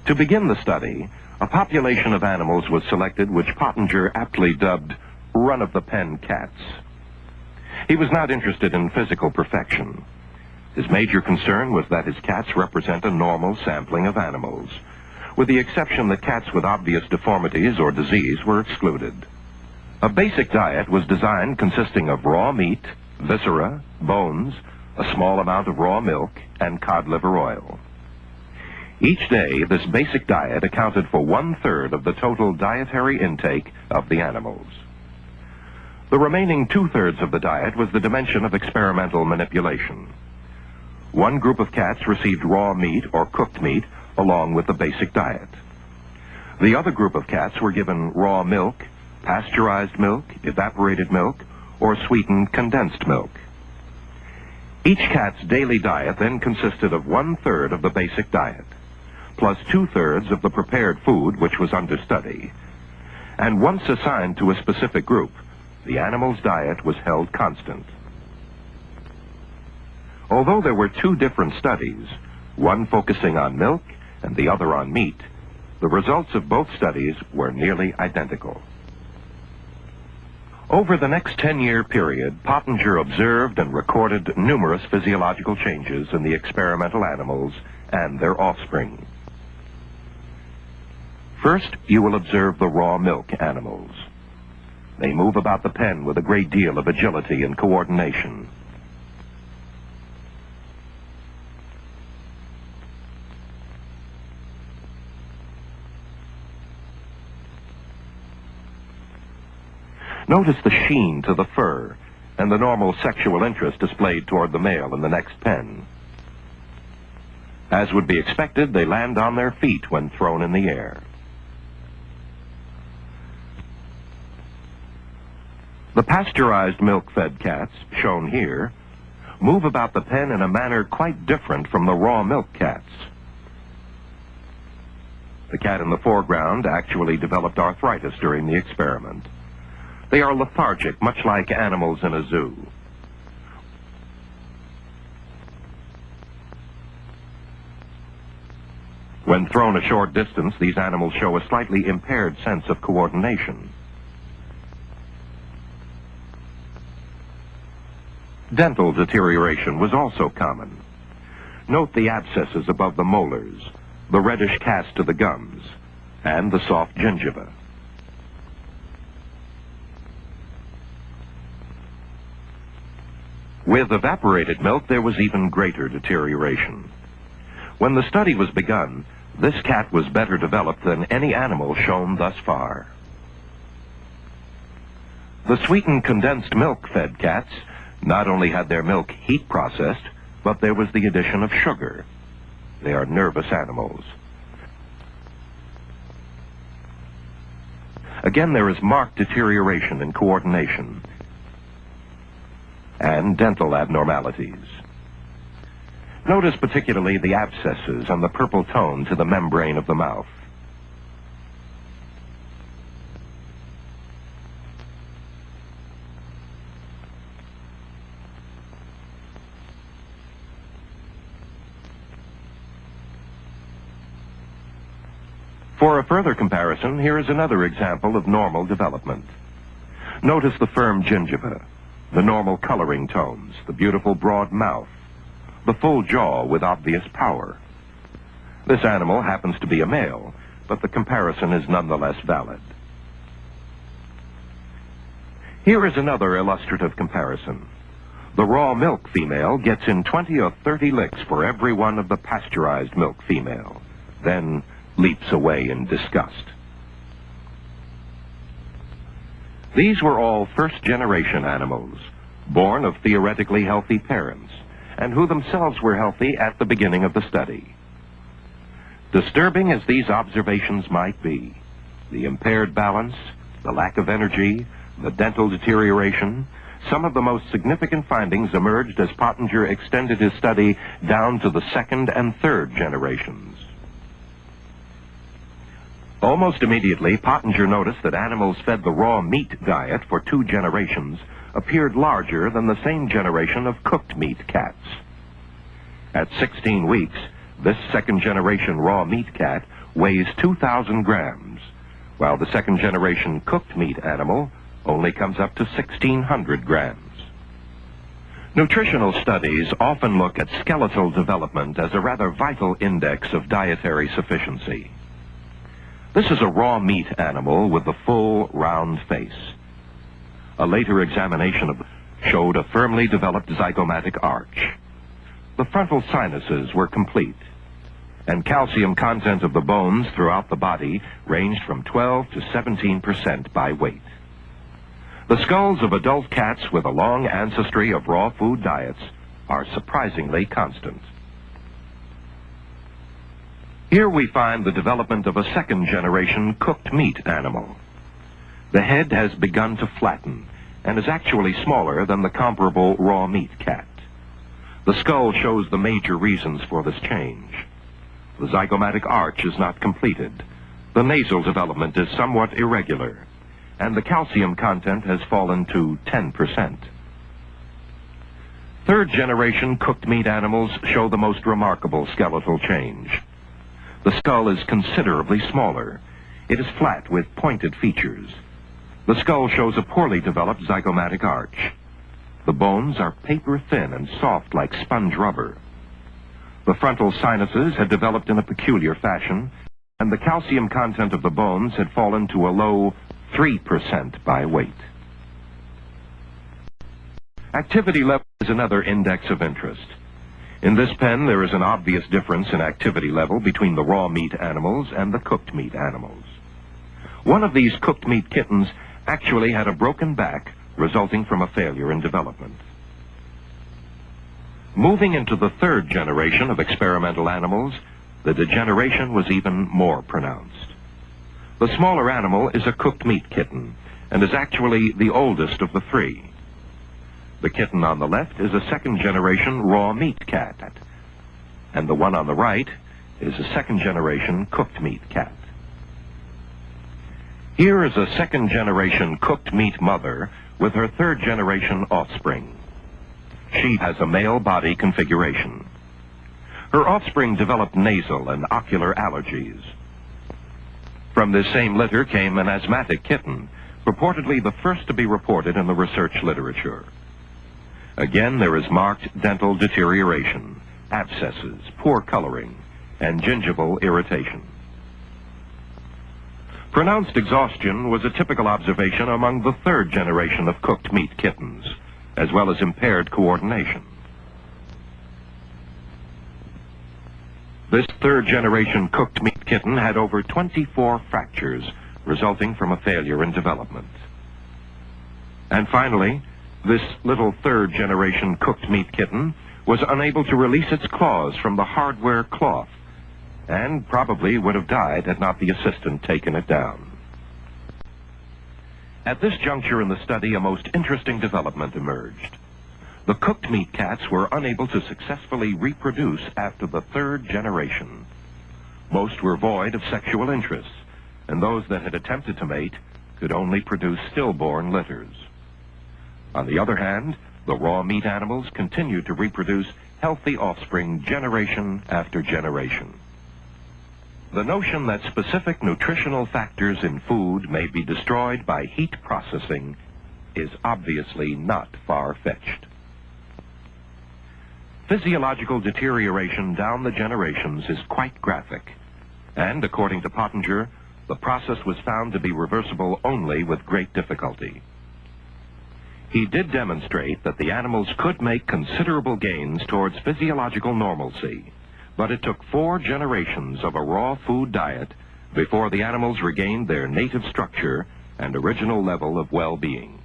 To begin the study, a population of animals was selected which Pottenger aptly dubbed run-of-the-pen cats. He was not interested in physical perfection. His major concern was that his cats represent a normal sampling of animals, with the exception that cats with obvious deformities or disease were excluded. A basic diet was designed consisting of raw meat, viscera, bones, a small amount of raw milk, and cod liver oil. Each day, this basic diet accounted for 1/3 of the total dietary intake of the animals. The remaining 2/3 of the diet was the dimension of experimental manipulation. One group of cats received raw meat or cooked meat along with the basic diet. The other group of cats were given raw milk, pasteurized milk, evaporated milk, or sweetened condensed milk. Each cat's daily diet then consisted of 1/3 of the basic diet, plus 2/3 of the prepared food which was under study. And once assigned to a specific group, the animal's diet was held constant. Although there were two different studies, one focusing on milk and the other on meat, the results of both studies were nearly identical. Over the next 10-year period, Pottenger observed and recorded numerous physiological changes in the experimental animals and their offspring. First, you will observe the raw milk animals. They move about the pen with a great deal of agility and coordination. Notice the sheen to the fur and the normal sexual interest displayed toward the male in the next pen. As would be expected, they land on their feet when thrown in the air. The pasteurized milk-fed cats, shown here, move about the pen in a manner quite different from the raw milk cats. The cat in the foreground actually developed arthritis during the experiment. They are lethargic, much like animals in a zoo. When thrown a short distance, these animals show a slightly impaired sense of coordination. Dental deterioration was also common. Note the abscesses above the molars, the reddish cast of the gums, and the soft gingiva. With evaporated milk, there was even greater deterioration. When the study was begun, this cat was better developed than any animal shown thus far. The sweetened condensed milk-fed cats not only had their milk heat processed, but there was the addition of sugar. They are nervous animals. Again, there is marked deterioration in coordination and dental abnormalities. Notice particularly the abscesses and the purple tone to the membrane of the mouth. For a further comparison, here is another example of normal development. Notice the firm gingiva, the normal coloring tones, the beautiful broad mouth, the full jaw with obvious power. This animal happens to be a male, but the comparison is nonetheless valid. Here is another illustrative comparison. The raw milk female gets in 20 or 30 licks for every one of the pasteurized milk female, then leaps away in disgust. These were all first-generation animals, born of theoretically healthy parents, and who themselves were healthy at the beginning of the study. Disturbing as these observations might be, the impaired balance, the lack of energy, the dental deterioration, some of the most significant findings emerged as Pottenger extended his study down to the second and third generations. Almost immediately, Pottenger noticed that animals fed the raw meat diet for 2 generations appeared larger than the same generation of cooked meat cats. At 16 weeks, This second-generation raw meat cat weighs 2,000 grams, while the second-generation cooked meat animal only comes up to 1,600 grams. Nutritional studies often look at skeletal development as a rather vital index of dietary sufficiency. This is a raw meat animal with a full, round face. A later examination showed a firmly developed zygomatic arch. The frontal sinuses were complete, and calcium content of the bones throughout the body ranged from 12 to 17% by weight. The skulls of adult cats with a long ancestry of raw food diets are surprisingly constant. Here we find the development of a second-generation cooked meat animal. The head has begun to flatten and is actually smaller than the comparable raw meat cat. The skull shows the major reasons for this change. The zygomatic arch is not completed. The nasal development is somewhat irregular, and the calcium content has fallen to 10%. Third-generation cooked meat animals show the most remarkable skeletal change. The skull is considerably smaller. It is flat with pointed features. The skull shows a poorly developed zygomatic arch. The bones are paper-thin and soft like sponge rubber. The frontal sinuses had developed in a peculiar fashion, and the calcium content of the bones had fallen to a low 3% by weight. Activity level is another index of interest. In this pen, there is an obvious difference in activity level between the raw meat animals and the cooked meat animals. One of these cooked meat kittens actually had a broken back resulting from a failure in development. Moving into the third generation of experimental animals, the degeneration was even more pronounced. The smaller animal is a cooked meat kitten and is actually the oldest of the three. The kitten on the left is a second-generation raw meat cat, and the one on the right is a second-generation cooked meat cat. Here is a second-generation cooked meat mother with her third-generation offspring. She has a male body configuration. Her offspring developed nasal and ocular allergies. From this same litter came an asthmatic kitten, purportedly the first to be reported in the research literature. Again, there is marked dental deterioration, abscesses, poor coloring, and gingival irritation. Pronounced exhaustion was a typical observation among the third generation of cooked meat kittens, as well as impaired coordination. This third-generation cooked meat kitten had over 24 fractures, resulting from a failure in development. And finally, this little third-generation cooked meat kitten was unable to release its claws from the hardware cloth, and probably would have died had not the assistant taken it down. At this juncture in the study, a most interesting development emerged. The cooked meat cats were unable to successfully reproduce after the third generation. Most were void of sexual interests, and those that had attempted to mate could only produce stillborn litters. On the other hand, the raw meat animals continued to reproduce healthy offspring generation after generation. The notion that specific nutritional factors in food may be destroyed by heat processing is obviously not far-fetched. Physiological deterioration down the generations is quite graphic, and according to Pottenger, the process was found to be reversible only with great difficulty. He did demonstrate that the animals could make considerable gains towards physiological normalcy, but it took 4 generations of a raw food diet before the animals regained their native structure and original level of well-being.